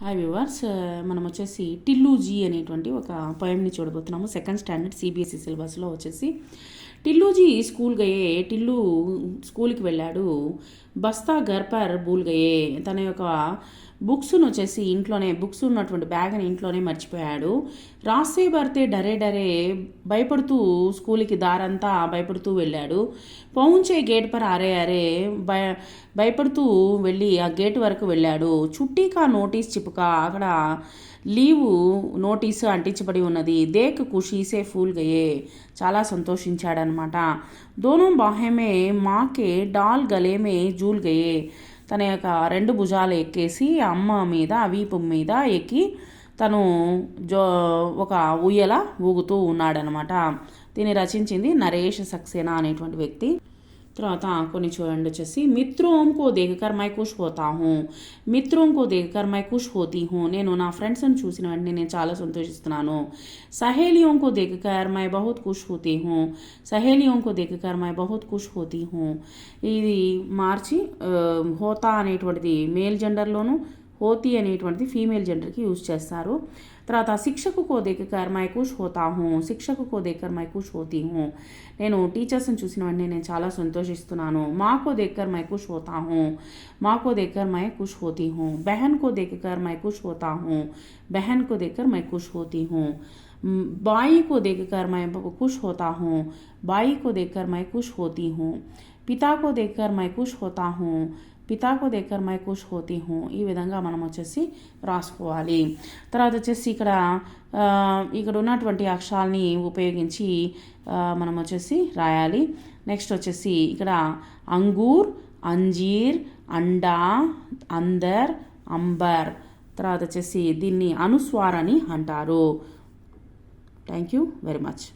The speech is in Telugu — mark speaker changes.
Speaker 1: హాయ్ వ్యూవర్స్, మనం వచ్చేసి టిల్లూజీ అనేటువంటి ఒక పోయంని చూడబోతున్నాము. సెకండ్ స్టాండర్డ్ సిబిఎస్ఈ సిలబస్లో వచ్చేసి టిల్లూజీ స్కూల్ గయే, టిల్లు స్కూల్కి వెళ్ళాడు. బస్తా ఘర్ పర్ భూల్ గయే, తన యొక్క బుక్స్ను వచ్చేసి బుక్స్ ఉన్నటువంటి బ్యాగ్ని ఇంట్లోనే మర్చిపోయాడు. రాస్తే భర్తే డరే డరే, భయపడుతూ స్కూల్కి దారంతా భయపడుతూ వెళ్ళాడు. పౌంచే గేట్ పర్ అరే అరే, భయపడుతూ వెళ్ళి ఆ గేట్ వరకు వెళ్ళాడు. చుట్టీకా నోటీస్ చిపుక, అక్కడ లీవు నోటీసు అంటించబడి ఉన్నది. దేక్ ఖుషీసే ఫూల్ గయే, చాలా సంతోషించాడనమాట. దోనో బాహేమే మాకే డాల్ గలేమే జూల్ గయే, తన యొక్క రెండు భుజాలు ఎక్కేసి అమ్మ మీద వీపు మీద ఎక్కి తను ఒక ఉయ్యల ఊగుతూ ఉన్నాడనమాట. దీన్ని రచించింది నరేష్ సక్సేనా అనేటువంటి వ్యక్తి. తర్వాత కొన్ని చూడండి వచ్చేసి మిత్రోంకో దేకర్ మై ఖుష్ హోతా హూ, మిత్రోంకో దేకర్ మై ఖుష్ హోతీ హూ, నేను నా ఫ్రెండ్స్ని చూసిన వెంటనే నేను చాలా సంతోషిస్తున్నాను. సహేలియోంకో దేకర్ మై బహుత్ ఖుష్ హోతీ హూ, సహేలియోంకో దేకర్ మై బహుత్ ఖుష్ హోతీ హూ. ఇది మార్చి హోతా అనేటువంటిది మేల్ జెండర్లోను, హోతీ అనేటువంటిది ఫీమేల్ జెండర్కి యూజ్ చేస్తారు. తర్వాత శిక్షకు కో దేకర్ మై ఖుష్ హోతా హూ, శిక్షకు కో దేకర్ మై ఖుష్ హోతీ హూ, నేను టీచర్స్ని చూసిన వెంటనే నేను చాలా సంతోషిస్తున్నాను. మాకో దేకర్ మై ఖుష్ హోతా హూ, మాకో దేకర్ మై ఖుష్ హోతీ హూ. బహన్ కో దేకర్ మై ఖుష్ హోతా హూ, బహన్ కో దేకర్ మై ఖుష్ హోతీ హూ. बाई को देखकर मैं खुश होता हूँ, बाई को देखकर मैं खुश होती हूँ. पिता को देखकर मैं खुश होता हूँ, పితాకు దగ్గర మై ఖుష్ హోతీ హూ. ఈ విధంగా మనం వచ్చేసి రాసుకోవాలి. తర్వాత వచ్చేసి ఇక్కడ ఉన్నటువంటి అక్షరాల్ని ఉపయోగించి మనం వచ్చేసి రాయాలి. నెక్స్ట్ వచ్చేసి ఇక్కడ అంగూర్, అంజీర్, అండా, అందర్, అంబర్. తర్వాత వచ్చేసి దీన్ని అనుస్వార్ అని అంటారు. Thank you very much.